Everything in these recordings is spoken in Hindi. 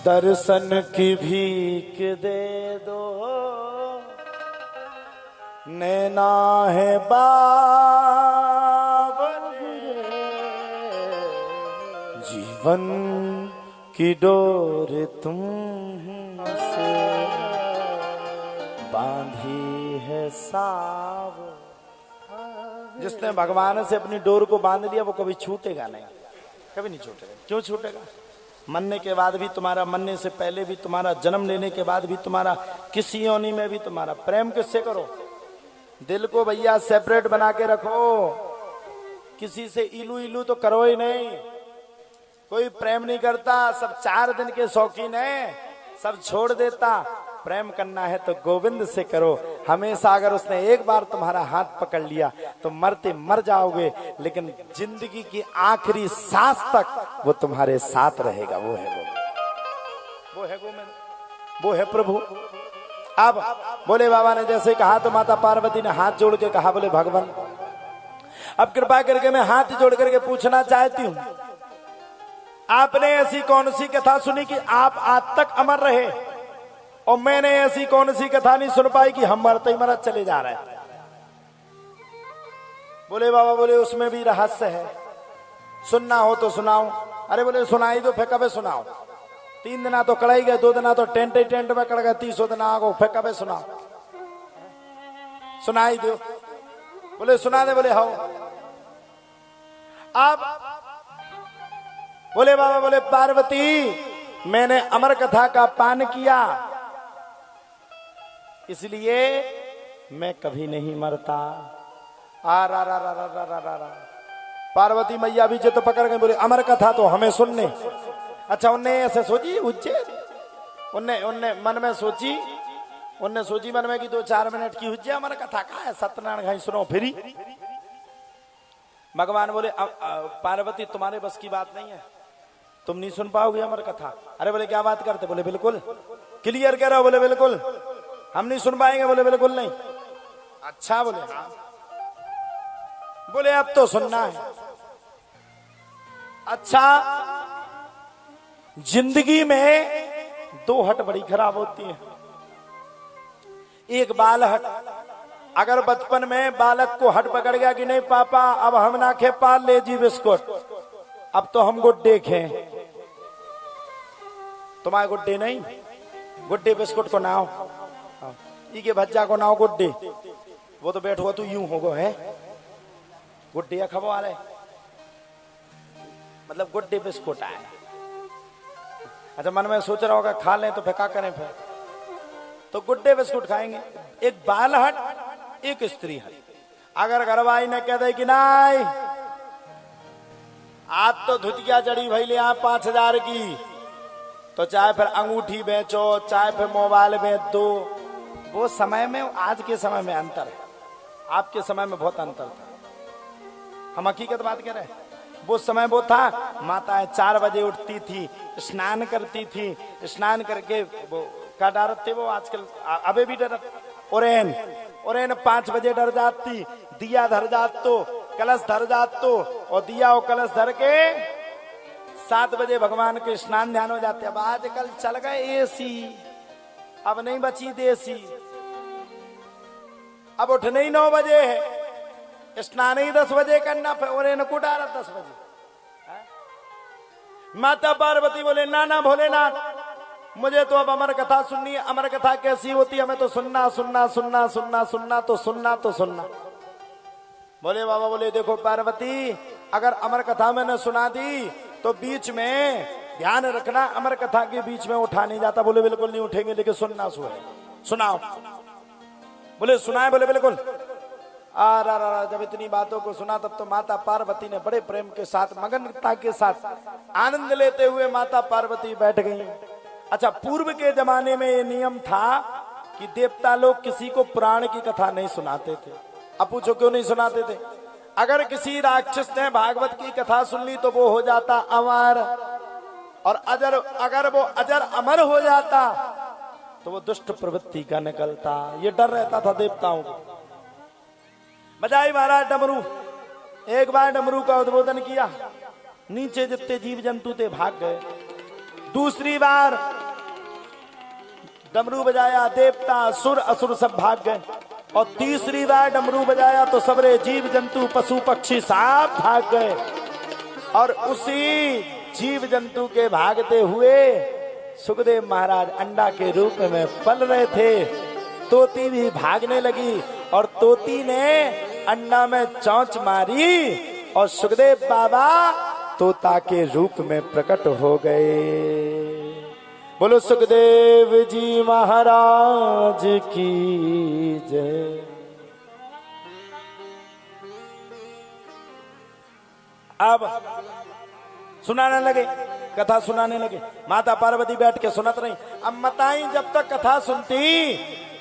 दर्शन की भीख दे दो, नैना है बावले, जीवन की डोर तुमसे बांधी है साव। जिसने भगवान से अपनी डोर को बांध लिया वो कभी छूटेगा नहीं, कभी नहीं छूटेगा। क्यों छूटेगा? मरने के बाद भी तुम्हारा, मरने से पहले भी तुम्हारा, जन्म लेने के बाद भी तुम्हारा, किसी योनि में भी तुम्हारा। प्रेम किससे करो? दिल को भैया सेपरेट बना के रखो, किसी से इलू इलू तो करो ही नहीं। कोई प्रेम नहीं करता, सब 4 दिन के शौकीन है, सब छोड़ देता। प्रेम करना है तो गोविंद से करो हमेशा। अगर उसने एक बार तुम्हारा हाथ पकड़ लिया तो मरते मर जाओगे, लेकिन जिंदगी की आखिरी सांस तक वो तुम्हारे साथ रहेगा। वो है गोविंद, वो है प्रभु। अब बोले बाबा ने जैसे कहा तो माता पार्वती ने हाथ जोड़ के कहा, बोले भगवान अब कृपा करके मैं हाथ जोड़ करके पूछना चाहती हूँ, आपने ऐसी कौन सी कथा सुनी कि आप आज तक अमर रहे, और मैंने ऐसी कौन सी कथा नहीं सुन पाई कि हम मरते ही मरत चले जा रहे हैं। बोले बाबा, बोले उसमें भी रहस्य है, सुनना हो तो सुनाओ। अरे बोले सुनाई दो, फिर कबे सुनाओ? 3 दिना तो कड़ाई गए, 2 दिना तो टेंट ही टेंट में कड़ गए, 30 दिना आगो, फिर कबे सुनाओ? सुनाई दो। बोले सुना दे। बोले हाँ। अब बोले बाबा, बोले पार्वती मैंने अमर कथा का पान किया, इसलिए मैं कभी नहीं मरता। आ रा रा रा रा रा रा रा रा। पार्वती मैया भी तो पकड़ गई, बोले अमर कथा तो हमें सुनने। अच्छा, उनने ऐसे सोची उज्जैन, उनने मन में सोची, उनने सोची मन में कि 2-4 मिनट की उज्जैन अमर कथा का है, सत्यनारायण घाई सुनो फिरी। भगवान बोले पार्वती तुम्हारे बस की बात नहीं है, तुम नहीं सुन पाओगे अमर कथा। अरे बोले क्या बात करते? बोले बिल्कुल क्लियर कह रहे हो? बोले बिल्कुल हम नहीं सुन पाएंगे। बोले बिल्कुल नहीं। अच्छा, बोले हाँ। बोले अब तो सुनना है। अच्छा, जिंदगी में 2 हट बड़ी खराब होती है। एक बाल हट, अगर बचपन में बालक को हट पकड़ गया कि नहीं पापा अब हम ना खे पाल ले जी बिस्कुट, अब तो हम गुड्डे खे। तुम्हारे गुड्डे नहीं, गुड्डे बिस्कुट को नाव, के भज्जा को नाव गुड्डे, वो तो बैठो तू यूं होगो है गुड्डे या खबो आ रहे, मतलब गुड्डे बिस्कुट आए। अच्छा, मन में सोच रहा होगा खा लें तो फिर क्या करें? फिर तो गुड्डे बिस्कुट खाएंगे। एक बाल हट, एक स्त्री हट। अगर घरवाई ने कह दे कि नहीं आज तो धुतिया जड़ी भाई ले 5000 की, तो चाहे फिर अंगूठी बेचो, चाहे फिर मोबाइल बेच दो। वो समय में, आज के समय में अंतर है, आपके समय में बहुत अंतर था। हम हकीकत बात कह रहे हैं। वो समय वो था, माताएं 4 बजे उठती थी, स्नान करती थी, स्नान करके वो क्या डरते वो आजकल अबे भी डर, ओरेन 5 बजे डर जाती, दिया धर जात तो, कलश धर जात तो, और दिया और कलश धर के 7 बजे भगवान के स्नान ध्यान हो जाते। अब आजकल चल गए एसी, अब नहीं बची देसी। अब उठने ही 9 बजे है, स्नान ही 10 बजे करना, फिर इनको डारा 10 बजे। माता पार्वती बोले नाना भोलेनाथ, मुझे तो अब अमर कथा सुननी है। अमर कथा कैसी होती है? हमें तो सुनना सुनना सुनना सुनना सुनना तो सुनना तो सुनना। बोले बाबा, बोले देखो पार्वती, अगर अमर कथा मैंने सुना दी तो बीच में ध्यान रखना, अमर कथा के बीच में उठा नहीं जाता। बोले बिल्कुल नहीं उठेंगे, लेकिन सुनना सुनाओ। बोले सुनाए? बोले बिल्कुल। जब इतनी बातों को सुना तब तो माता पार्वती ने बड़े प्रेम के साथ, मगनता के साथ, आनंद लेते हुए माता पार्वती बैठ गई। अच्छा, पूर्व के जमाने में ये नियम था कि देवता लोग किसी को पुराण की कथा नहीं सुनाते थे। अब पूछो क्यों नहीं सुनाते थे? अगर किसी राक्षस ने भागवत की कथा सुन ली तो वो हो जाता अमर, और अगर वो अजर अमर हो जाता तो वो दुष्ट प्रवृत्ति का निकलता। ये डर रहता था देवताओं को। बजाई महाराज डमरू, एक बार डमरू का उद्बोधन किया, नीचे जितने जीव जंतु थे भाग गए। दूसरी बार डमरू बजाया, देवता असुर, असुर सब भाग गए। और तीसरी बार डमरू बजाया तो सबरे जीव जंतु पशु पक्षी सब भाग गए। और उसी जीव जंतु के भागते हुए सुखदेव महाराज अंडा के रूप में पल रहे थे। तोती भी भागने लगी और तोती ने अंडा में चोंच मारी और सुखदेव बाबा तोता के रूप में प्रकट हो गए। बोलो सुखदेव जी महाराज की जय। अब सुनाने लगे, कथा सुनाने लगे। माता पार्वती बैठ के सुनत रही। अब माताएं जब तक कथा सुनती,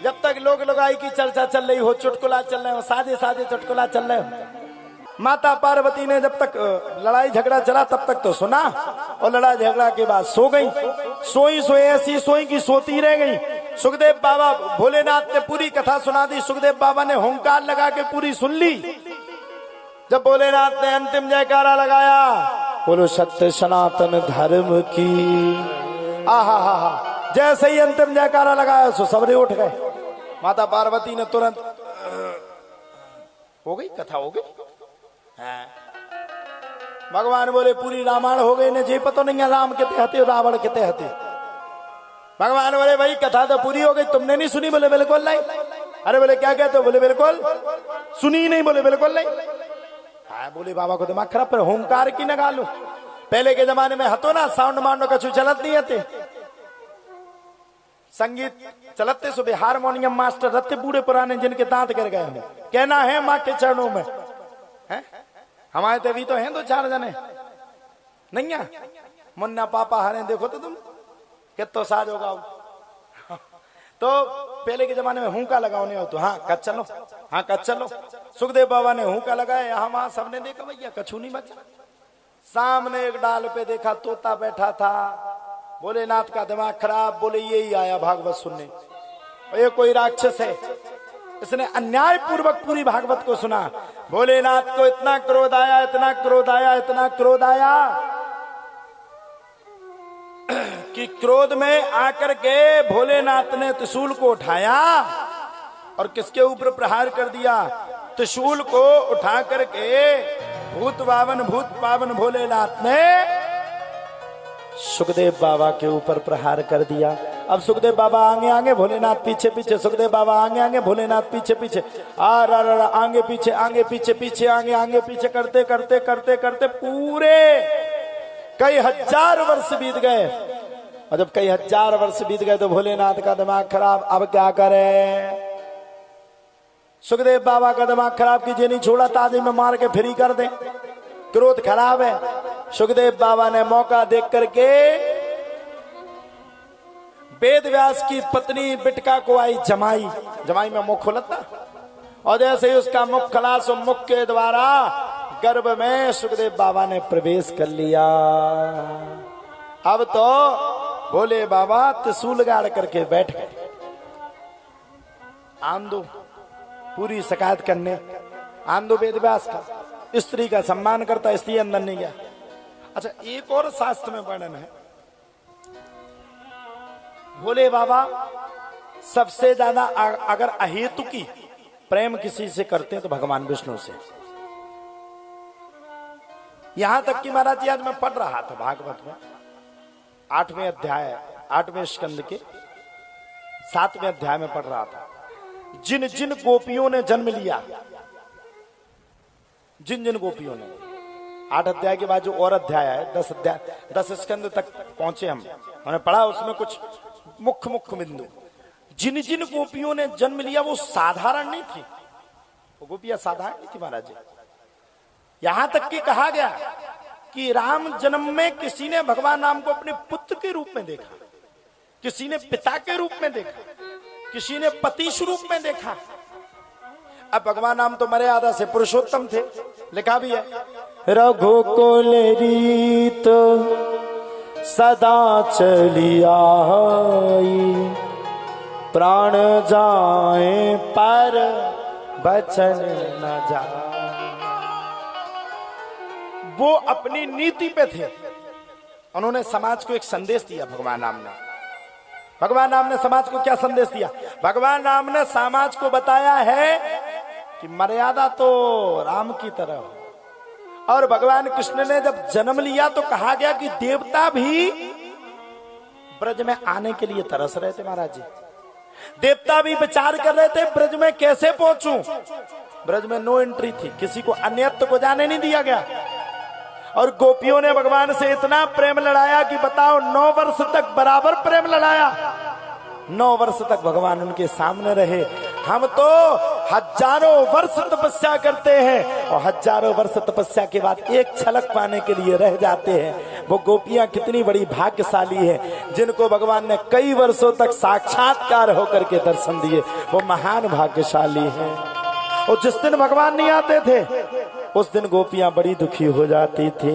जब तक लोग लगाई की चर्चा चल रही हो, चुटकुला चल रहे हो, साजे साजे चुटकुला चल रहे हो, माता पार्वती ने जब तक लड़ाई झगड़ा चला तब तक तो सुना। और लड़ाई झगड़ा के बाद सो गई। सोई सोई ऐसी सोई की सोती रह गई। सुखदेव बाबा, भोलेनाथ ने पूरी कथा सुना दी। सुखदेव बाबा ने हुंकार लगा के पूरी सुन ली। जब भोलेनाथ ने अंतिम जयकारा लगाया, बोलो सत्य सनातन धर्म की, आहा हा हा, जैसे ही अंतिम जयकारा लगाया सो सबरे उठ गए। माता पार्वती ने तुरंत, हो गई कथा, हो गई। भगवान बोले पूरी रामायण हो गई ने, जी पता नहीं है राम कितने हते रावण कितने हते। भगवान बोले भाई कथा तो पूरी हो गई, तुमने नहीं सुनी? बोले बिल्कुल नहीं। अरे बोले क्या कहते हो? बोले बिल्कुल सुनी नहीं। बोले बिल्कुल नहीं। हाँ, बोले बाबा को दिमाग खराब, पर होमकार की न गालू। पहले के जमाने में हतो ना साउंड मांडो कछु चलत नहीं हते, संगीत चलते सुबह हारमोनियम मास्टर रहते बूढ़े पुराने जिनके दांत गिर गए हैं। कहना है माँ के चरणों में है। हमारे देवी तो हैं दो चार जने नहीं है। मुन्ना पापा हरे देखो तो तुम कितो साज होगा। तो पहले के जमाने में हुंका लगाने हो तो हाँ कच चलो, हाँ कच चलो। सुखदेव बाबा ने हुंका लगाया, यहाँ वहां सबने देखा भैया कछु नहीं बचा। सामने एक डाल पे देखा तोता बैठा था। भोलेनाथ का दिमाग खराब, बोले यही आया भागवत सुनने, ये कोई राक्षस है। इसने अन्याय पूर्वक पूरी भागवत को सुना। भोलेनाथ को इतना क्रोध आया, इतना क्रोध आया, इतना क्रोध आया कि क्रोध में आकर के भोलेनाथ ने त्रिशूल को उठाया और किसके ऊपर प्रहार कर दिया? त्रिशूल को उठा करके भूत पावन भोलेनाथ ने सुखदेव बाबा के ऊपर प्रहार कर दिया। अब सुखदेव बाबा आगे आगे, भोलेनाथ पीछे पीछे। सुखदेव बाबा आगे आगे, भोलेनाथ पीछे पीछे। आगे पीछे, आगे पीछे, पीछे आगे, आगे पीछे करते करते करते करते पूरे कई हजार वर्ष बीत गए। और जब कई हजार वर्ष बीत गए तो भोलेनाथ का दिमाग खराब, अब क्या करे? सुखदेव बाबा का दिमाग खराब कीजिए, नहीं छोड़ा ताजे में मार के फ्री कर दे। क्रोध खराब है। सुखदेव बाबा ने मौका देख करके वेद व्यास की पत्नी बिटका को आई जमाई। जमाई में मुख खुलता और जैसे ही उसका मुख खला सो मुख के द्वारा गर्भ में सुखदेव बाबा ने प्रवेश कर लिया। अब तो भोले बाबा त्रिशूल गाड़ करके बैठ गए। आंदो पूरी शिकायत करने। आंदो वेद व्यास का स्त्री का सम्मान करता, स्त्री अंदर नहीं गया। अच्छा, एक और शास्त्र में वर्णन है, भोले बाबा सबसे ज्यादा अगर अहेतु की प्रेम किसी से करते हैं तो भगवान विष्णु से। यहां तक कि महाराज आज मैं पढ़ रहा था भागवत में 8वें अध्याय 8वें स्कंद के 7वें अध्याय में पढ़ रहा था। जिन जिन गोपियों ने जन्म लिया, जिन जिन गोपियों ने, 8 अध्याय के बाद जो और अध्याय है 10 अध्याय 10 स्कंद तक पहुंचे हमने पढ़ा, उसमें कुछ मुख्य बिंदु। जिन जिन गोपियों ने जन्म लिया वो साधारण नहीं थी, वो गोपियां साधारण नहीं थी महाराज जी। यहां तक कि कहा गया कि राम जन्म में किसी ने भगवान राम को अपने पुत्र के रूप में देखा, किसी ने पिता के रूप में देखा, किसी ने पति स्वरूप में देखा। अब भगवान राम तो मर्यादा से पुरुषोत्तम थे, लिखा भी है रघुकुल रीत सदा चली आई, प्राण जाए पर बचन न जाए। वो अपनी नीति पे थे, उन्होंने समाज को एक संदेश दिया भगवान राम ने भगवान राम ने समाज को क्या संदेश दिया? भगवान राम ने समाज को बताया है कि मर्यादा तो राम की तरह हो। और भगवान कृष्ण ने जब जन्म लिया तो कहा गया कि देवता भी ब्रज में आने के लिए तरस रहे थे महाराज जी। देवता भी विचार कर रहे थे ब्रज में कैसे पहुंचूं। ब्रज में नो एंट्री थी, किसी को अन्यत्र को जाने नहीं दिया गया। और गोपियों ने भगवान से इतना प्रेम लड़ाया कि बताओ 9 वर्ष तक बराबर प्रेम लड़ाया। 9 वर्ष तक भगवान उनके सामने रहे। हम तो हजारों वर्ष तपस्या करते हैं और हजारों वर्ष तपस्या के बाद एक झलक पाने के लिए रह जाते हैं। वो गोपियां कितनी बड़ी भाग्यशाली है जिनको भगवान ने कई वर्षों तक साक्षात्कार होकर के दर्शन दिए। वो महान भाग्यशाली है। और जिस दिन भगवान नहीं आते थे उस दिन गोपियां बड़ी दुखी हो जाती थी।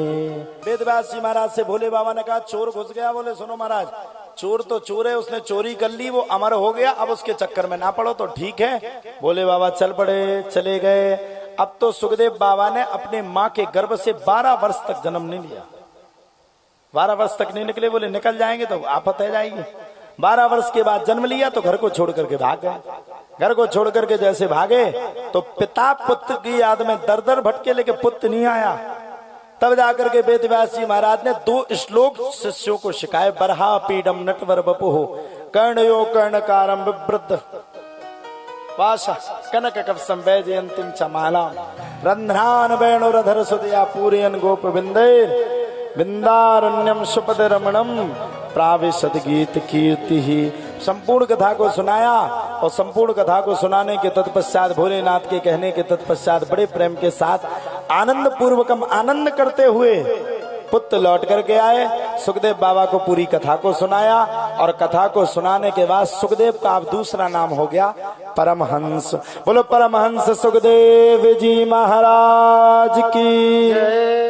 वेदव्यास जी महाराज से भोले बाबा ने कहा चोर घुस गया। बोले सुनो महाराज, चोर तो चोर है, उसने चोरी कर ली, वो अमर हो गया, अब उसके चक्कर में ना पड़ो तो ठीक है। भोले बाबा चल पड़े, चले गए। अब तो सुखदेव बाबा ने अपने माँ के गर्भ से 12 वर्ष तक जन्म नहीं लिया। 12 वर्ष तक नहीं निकले। बोले निकल जाएंगे तो आफत है जाएगी। 12 वर्ष के बाद जन्म लिया तो घर को छोड़ करके भाग गए। घर को छोड़ करके जैसे भागे तो पिता पुत्र की याद में दर दर भटके, लेकिन पुत्र नहीं आया। तब जाकर के वेदव्यास जी महाराज ने 2 श्लोक शिष्यों को सिखाए। बरहा पीडम नटवर बपुः कर्णयो कर्णकारम विवृद्ध वासा कनक कवसम वैजयंतीम च मालाम रंध्रान वेणुरधर सुदया पूरयन गोप बिंदेर बिंदारण्यम सुपद रमणम प्राविशद गीत कीर्ति ही। संपूर्ण कथा को सुनाया और संपूर्ण कथा को सुनाने के तत्पश्चात भोलेनाथ के कहने के तत्पश्चात बड़े प्रेम के साथ आनंद पूर्वकम आनंद करते हुए पुत्र लौट करके आए। सुखदेव बाबा को पूरी कथा को सुनाया और कथा को सुनाने के बाद सुखदेव का अब दूसरा नाम हो गया परमहंस। बोलो परमहंस सुखदेव जी महाराज की।